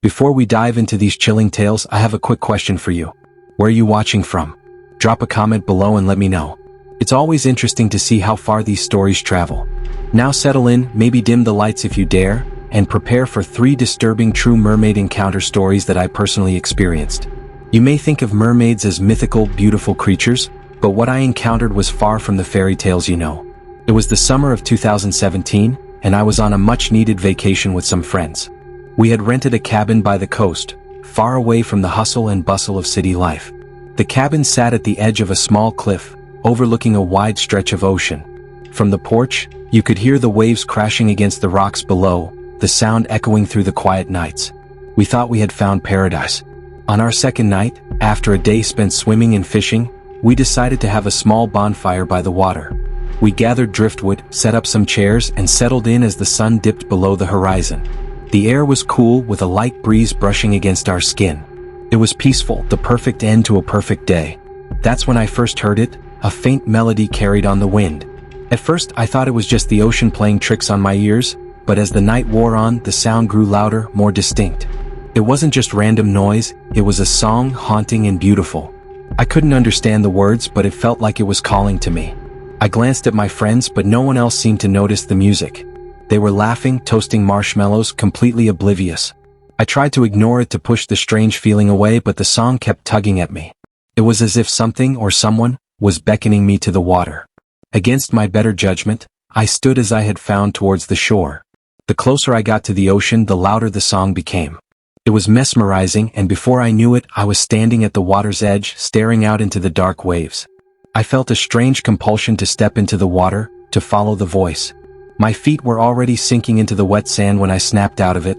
Before we dive into these chilling tales, I have a quick question for you. Where are you watching from? Drop a comment below and let me know. It's always interesting to see how far these stories travel. Now settle in, maybe dim the lights if you dare, and prepare for 3 disturbing true mermaid encounter stories that I personally experienced. You may think of mermaids as mythical, beautiful creatures, but what I encountered was far from the fairy tales you know. It was the summer of 2017, and I was on a much-needed vacation with some friends. We had rented a cabin by the coast, far away from the hustle and bustle of city life. The cabin sat at the edge of a small cliff, overlooking a wide stretch of ocean. From the porch, you could hear the waves crashing against the rocks below, the sound echoing through the quiet nights. We thought we had found paradise. On our second night, after a day spent swimming and fishing, we decided to have a small bonfire by the water. We gathered driftwood, set up some chairs, and settled in as the sun dipped below the horizon. The air was cool with a light breeze brushing against our skin. It was peaceful, the perfect end to a perfect day. That's when I first heard it, a faint melody carried on the wind. At first, I thought it was just the ocean playing tricks on my ears, but as the night wore on, the sound grew louder, more distinct. It wasn't just random noise, it was a song, haunting and beautiful. I couldn't understand the words, but it felt like it was calling to me. I glanced at my friends, but no one else seemed to notice the music. They were laughing, toasting marshmallows, completely oblivious. I tried to ignore it to push the strange feeling away, but the song kept tugging at me. It was as if something or someone was beckoning me to the water. Against my better judgment, I stood as I had found towards the shore. The closer I got to the ocean, the louder the song became. It was mesmerizing, and before I knew it, I was standing at the water's edge, staring out into the dark waves. I felt a strange compulsion to step into the water, to follow the voice. My feet were already sinking into the wet sand when I snapped out of it.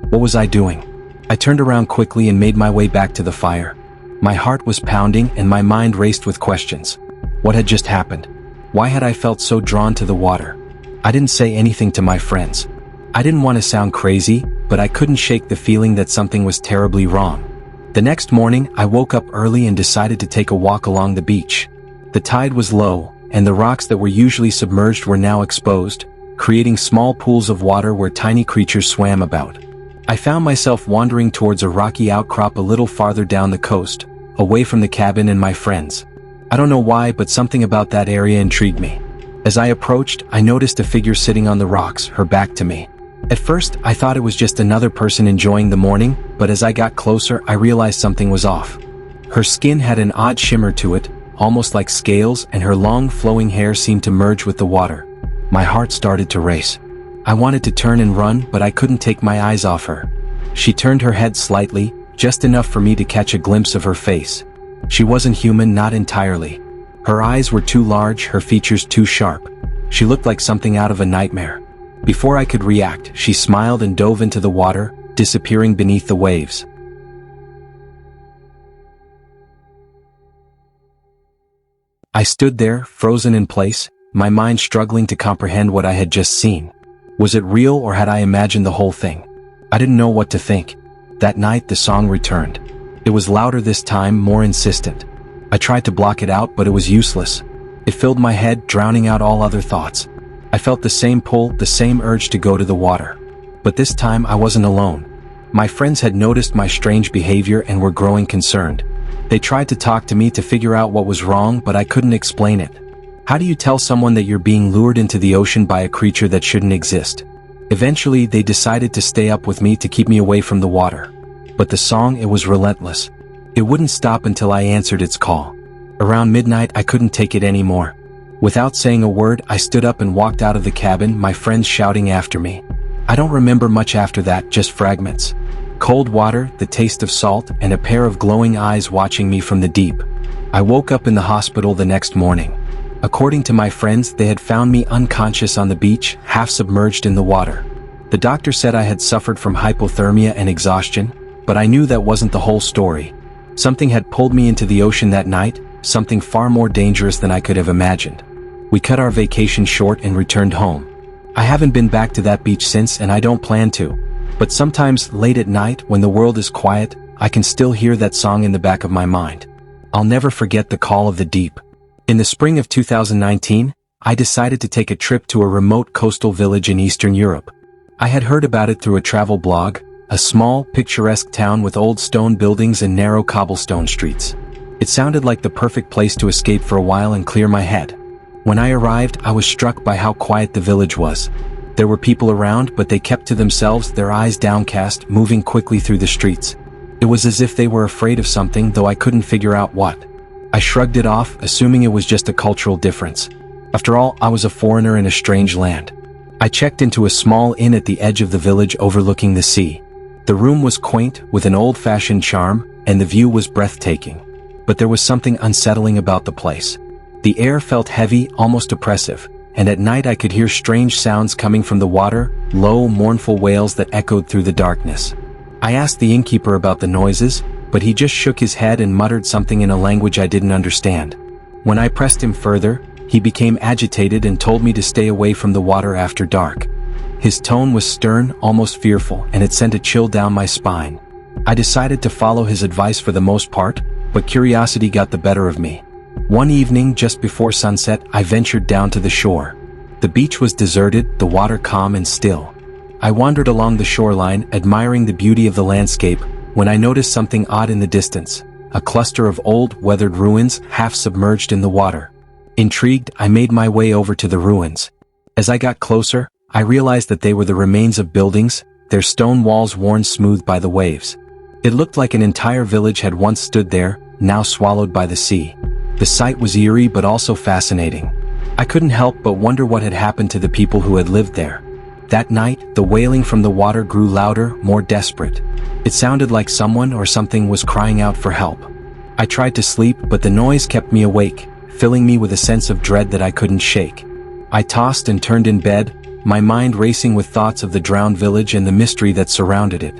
What was I doing? I turned around quickly and made my way back to the fire. My heart was pounding and my mind raced with questions. What had just happened? Why had I felt so drawn to the water? I didn't say anything to my friends. I didn't want to sound crazy, but I couldn't shake the feeling that something was terribly wrong. The next morning, I woke up early and decided to take a walk along the beach. The tide was low, and the rocks that were usually submerged were now exposed, creating small pools of water where tiny creatures swam about. I found myself wandering towards a rocky outcrop a little farther down the coast, away from the cabin and my friends. I don't know why, but something about that area intrigued me. As I approached, I noticed a figure sitting on the rocks, her back to me. At first, I thought it was just another person enjoying the morning, but as I got closer, I realized something was off. Her skin had an odd shimmer to it, almost like scales, and her long flowing hair seemed to merge with the water. My heart started to race. I wanted to turn and run, but I couldn't take my eyes off her. She turned her head slightly, just enough for me to catch a glimpse of her face. She wasn't human, not entirely. Her eyes were too large, her features too sharp. She looked like something out of a nightmare. Before I could react, she smiled and dove into the water, disappearing beneath the waves. I stood there, frozen in place, my mind struggling to comprehend what I had just seen. Was it real or had I imagined the whole thing? I didn't know what to think. That night, the song returned. It was louder this time, more insistent. I tried to block it out, but it was useless. It filled my head, drowning out all other thoughts. I felt the same pull, the same urge to go to the water. But this time, I wasn't alone. My friends had noticed my strange behavior and were growing concerned. They tried to talk to me to figure out what was wrong, but I couldn't explain it. How do you tell someone that you're being lured into the ocean by a creature that shouldn't exist? Eventually, they decided to stay up with me to keep me away from the water. But the song, it was relentless. It wouldn't stop until I answered its call. Around midnight, I couldn't take it anymore. Without saying a word, I stood up and walked out of the cabin, my friends shouting after me. I don't remember much after that, just fragments. Cold water, the taste of salt, and a pair of glowing eyes watching me from the deep. I woke up in the hospital the next morning. According to my friends, they had found me unconscious on the beach, half submerged in the water. The doctor said I had suffered from hypothermia and exhaustion, but I knew that wasn't the whole story. Something had pulled me into the ocean that night, something far more dangerous than I could have imagined. We cut our vacation short and returned home. I haven't been back to that beach since, and I don't plan to. But sometimes, late at night, when the world is quiet, I can still hear that song in the back of my mind. I'll never forget the call of the deep. In the spring of 2019, I decided to take a trip to a remote coastal village in Eastern Europe. I had heard about it through a travel blog, a small, picturesque town with old stone buildings and narrow cobblestone streets. It sounded like the perfect place to escape for a while and clear my head. When I arrived, I was struck by how quiet the village was. There were people around, but they kept to themselves, their eyes downcast, moving quickly through the streets. It was as if they were afraid of something, though I couldn't figure out what. I shrugged it off, assuming it was just a cultural difference. After all, I was a foreigner in a strange land. I checked into a small inn at the edge of the village overlooking the sea. The room was quaint, with an old-fashioned charm, and the view was breathtaking. But there was something unsettling about the place. The air felt heavy, almost oppressive, and at night I could hear strange sounds coming from the water, low, mournful wails that echoed through the darkness. I asked the innkeeper about the noises, but he just shook his head and muttered something in a language I didn't understand. When I pressed him further, he became agitated and told me to stay away from the water after dark. His tone was stern, almost fearful, and it sent a chill down my spine. I decided to follow his advice for the most part, but curiosity got the better of me. One evening, just before sunset, I ventured down to the shore. The beach was deserted, the water calm and still. I wandered along the shoreline, admiring the beauty of the landscape, when I noticed something odd in the distance, a cluster of old, weathered ruins, half submerged in the water. Intrigued, I made my way over to the ruins. As I got closer, I realized that they were the remains of buildings, their stone walls worn smooth by the waves. It looked like an entire village had once stood there, now swallowed by the sea. The sight was eerie but also fascinating. I couldn't help but wonder what had happened to the people who had lived there. That night, the wailing from the water grew louder, more desperate. It sounded like someone or something was crying out for help. I tried to sleep, but the noise kept me awake, filling me with a sense of dread that I couldn't shake. I tossed and turned in bed, my mind racing with thoughts of the drowned village and the mystery that surrounded it.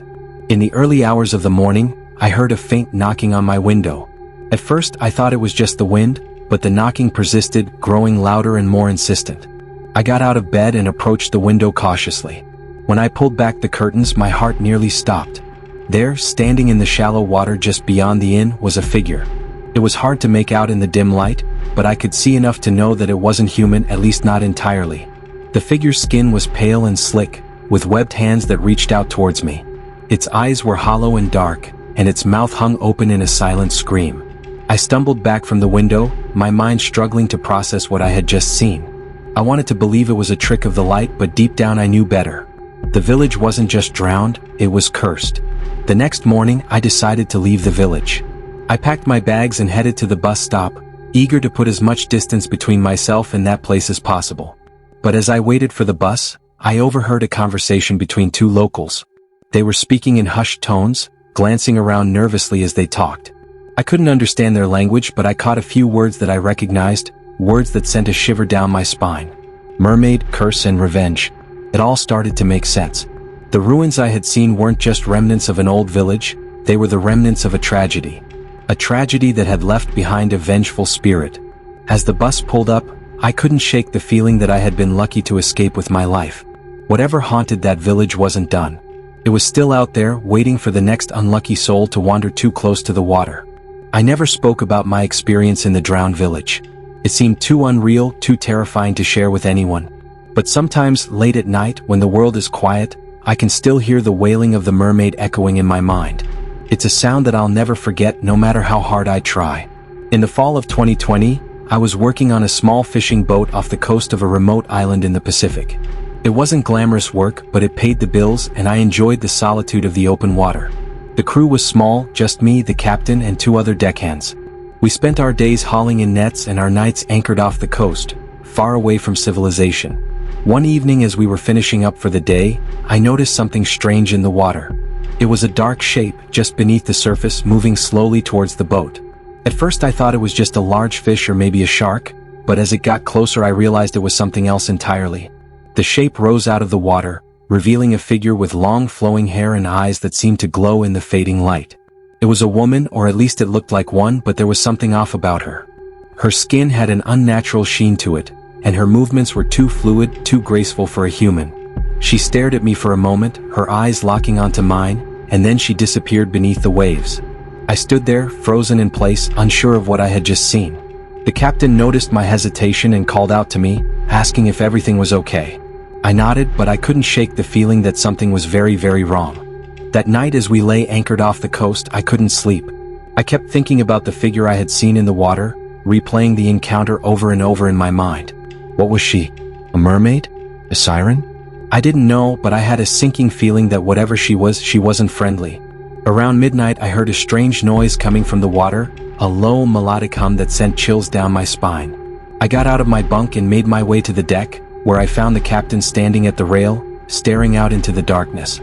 In the early hours of the morning, I heard a faint knocking on my window. At first, I thought it was just the wind, but the knocking persisted, growing louder and more insistent. I got out of bed and approached the window cautiously. When I pulled back the curtains, my heart nearly stopped. There, standing in the shallow water just beyond the inn, was a figure. It was hard to make out in the dim light, but I could see enough to know that it wasn't human, at least not entirely. The figure's skin was pale and slick, with webbed hands that reached out towards me. Its eyes were hollow and dark, and its mouth hung open in a silent scream. I stumbled back from the window, my mind struggling to process what I had just seen. I wanted to believe it was a trick of the light, but deep down I knew better. The village wasn't just drowned, it was cursed. The next morning, I decided to leave the village. I packed my bags and headed to the bus stop, eager to put as much distance between myself and that place as possible. But as I waited for the bus, I overheard a conversation between two locals. They were speaking in hushed tones, glancing around nervously as they talked. I couldn't understand their language, but I caught a few words that I recognized, words that sent a shiver down my spine. Mermaid, curse and revenge. It all started to make sense. The ruins I had seen weren't just remnants of an old village, they were the remnants of a tragedy. A tragedy that had left behind a vengeful spirit. As the bus pulled up, I couldn't shake the feeling that I had been lucky to escape with my life. Whatever haunted that village wasn't done. It was still out there, waiting for the next unlucky soul to wander too close to the water. I never spoke about my experience in the drowned village. It seemed too unreal, too terrifying to share with anyone. But sometimes, late at night, when the world is quiet, I can still hear the wailing of the mermaid echoing in my mind. It's a sound that I'll never forget, no matter how hard I try. In the fall of 2020, I was working on a small fishing boat off the coast of a remote island in the Pacific. It wasn't glamorous work, but it paid the bills, and I enjoyed the solitude of the open water. The crew was small, just me, the captain, and two other deckhands. We spent our days hauling in nets and our nights anchored off the coast, far away from civilization. One evening as we were finishing up for the day, I noticed something strange in the water. It was a dark shape, just beneath the surface, moving slowly towards the boat. At first I thought it was just a large fish or maybe a shark, but as it got closer I realized it was something else entirely. The shape rose out of the water, revealing a figure with long flowing hair and eyes that seemed to glow in the fading light. It was a woman, or at least it looked like one, but there was something off about her. Her skin had an unnatural sheen to it, and her movements were too fluid, too graceful for a human. She stared at me for a moment, her eyes locking onto mine, and then she disappeared beneath the waves. I stood there, frozen in place, unsure of what I had just seen. The captain noticed my hesitation and called out to me, asking if everything was okay. I nodded, but I couldn't shake the feeling that something was very, very wrong. That night as we lay anchored off the coast, I couldn't sleep. I kept thinking about the figure I had seen in the water, replaying the encounter over and over in my mind. What was she? A mermaid? A siren? I didn't know, but I had a sinking feeling that whatever she wasn't friendly. Around midnight I heard a strange noise coming from the water, a low melodic hum that sent chills down my spine. I got out of my bunk and made my way to the deck, where I found the captain standing at the rail, staring out into the darkness.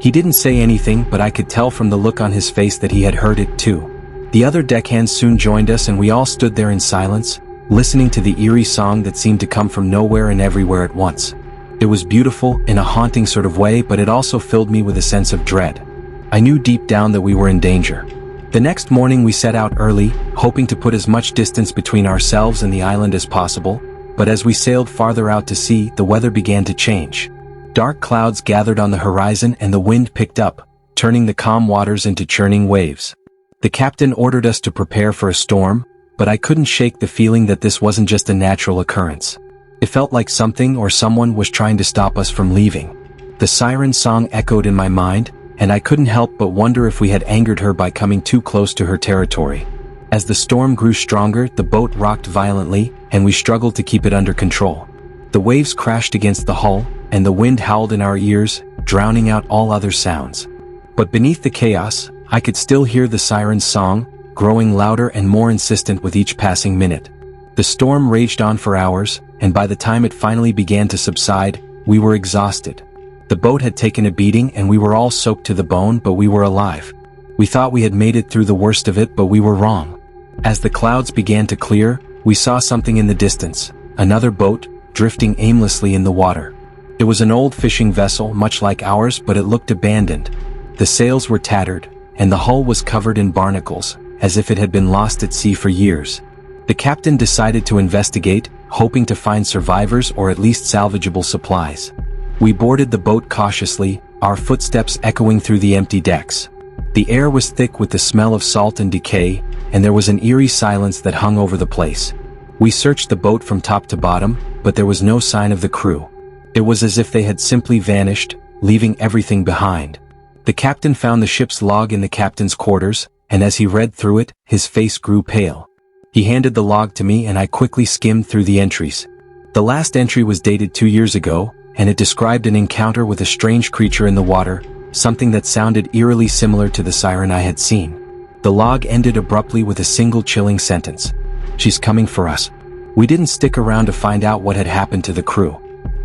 He didn't say anything, but I could tell from the look on his face that he had heard it too. The other deckhands soon joined us and we all stood there in silence, listening to the eerie song that seemed to come from nowhere and everywhere at once. It was beautiful, in a haunting sort of way, but it also filled me with a sense of dread. I knew deep down that we were in danger. The next morning we set out early, hoping to put as much distance between ourselves and the island as possible, but as we sailed farther out to sea, the weather began to change. Dark clouds gathered on the horizon and the wind picked up, turning the calm waters into churning waves. The captain ordered us to prepare for a storm, but I couldn't shake the feeling that this wasn't just a natural occurrence. It felt like something or someone was trying to stop us from leaving. The siren song echoed in my mind, and I couldn't help but wonder if we had angered her by coming too close to her territory. As the storm grew stronger, the boat rocked violently, and we struggled to keep it under control. The waves crashed against the hull, and the wind howled in our ears, drowning out all other sounds. But beneath the chaos, I could still hear the siren's song, growing louder and more insistent with each passing minute. The storm raged on for hours, and by the time it finally began to subside, we were exhausted. The boat had taken a beating and we were all soaked to the bone, but we were alive. We thought we had made it through the worst of it, but we were wrong. As the clouds began to clear, we saw something in the distance, another boat, drifting aimlessly in the water. It was an old fishing vessel, much like ours, but it looked abandoned. The sails were tattered, and the hull was covered in barnacles, as if it had been lost at sea for years. The captain decided to investigate, hoping to find survivors or at least salvageable supplies. We boarded the boat cautiously, our footsteps echoing through the empty decks. The air was thick with the smell of salt and decay, and there was an eerie silence that hung over the place. We searched the boat from top to bottom, but there was no sign of the crew. It was as if they had simply vanished, leaving everything behind. The captain found the ship's log in the captain's quarters, and as he read through it, his face grew pale. He handed the log to me and I quickly skimmed through the entries. The last entry was dated 2 years ago, and it described an encounter with a strange creature in the water, something that sounded eerily similar to the siren I had seen. The log ended abruptly with a single chilling sentence. "She's coming for us." We didn't stick around to find out what had happened to the crew.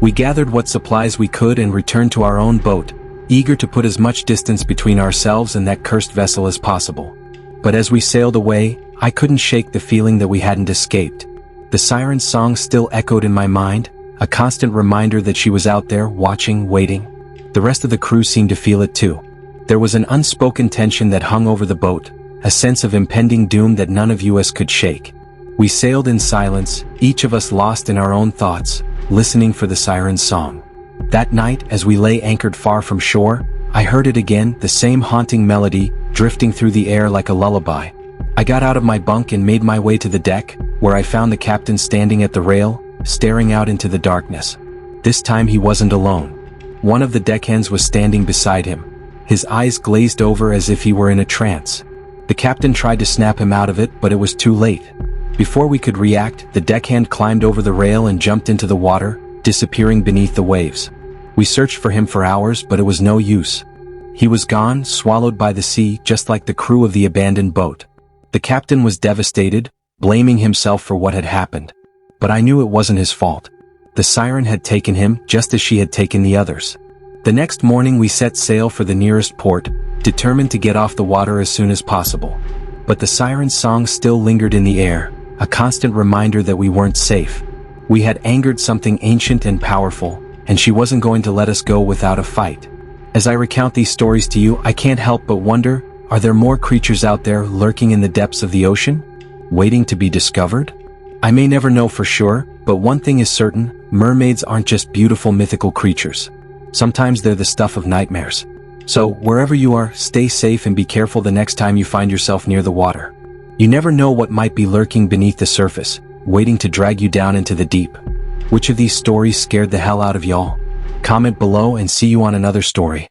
We gathered what supplies we could and returned to our own boat, eager to put as much distance between ourselves and that cursed vessel as possible. But as we sailed away, I couldn't shake the feeling that we hadn't escaped. The siren's song still echoed in my mind, a constant reminder that she was out there, watching, waiting. The rest of the crew seemed to feel it too. There was an unspoken tension that hung over the boat, a sense of impending doom that none of us could shake. We sailed in silence, each of us lost in our own thoughts, listening for the siren's song. That night, as we lay anchored far from shore, I heard it again, the same haunting melody, drifting through the air like a lullaby. I got out of my bunk and made my way to the deck, where I found the captain standing at the rail, staring out into the darkness. This time he wasn't alone. One of the deckhands was standing beside him. His eyes glazed over as if he were in a trance. The captain tried to snap him out of it, but it was too late. Before we could react, the deckhand climbed over the rail and jumped into the water, disappearing beneath the waves. We searched for him for hours, but it was no use. He was gone, swallowed by the sea, just like the crew of the abandoned boat. The captain was devastated, blaming himself for what had happened. But I knew it wasn't his fault. The siren had taken him, just as she had taken the others. The next morning we set sail for the nearest port, determined to get off the water as soon as possible. But the siren's song still lingered in the air, a constant reminder that we weren't safe. We had angered something ancient and powerful, and she wasn't going to let us go without a fight. As I recount these stories to you, I can't help but wonder, are there more creatures out there lurking in the depths of the ocean, waiting to be discovered? I may never know for sure, but one thing is certain, mermaids aren't just beautiful mythical creatures. Sometimes they're the stuff of nightmares. So, wherever you are, stay safe and be careful the next time you find yourself near the water. You never know what might be lurking beneath the surface, waiting to drag you down into the deep. Which of these stories scared the hell out of y'all? Comment below and see you on another story.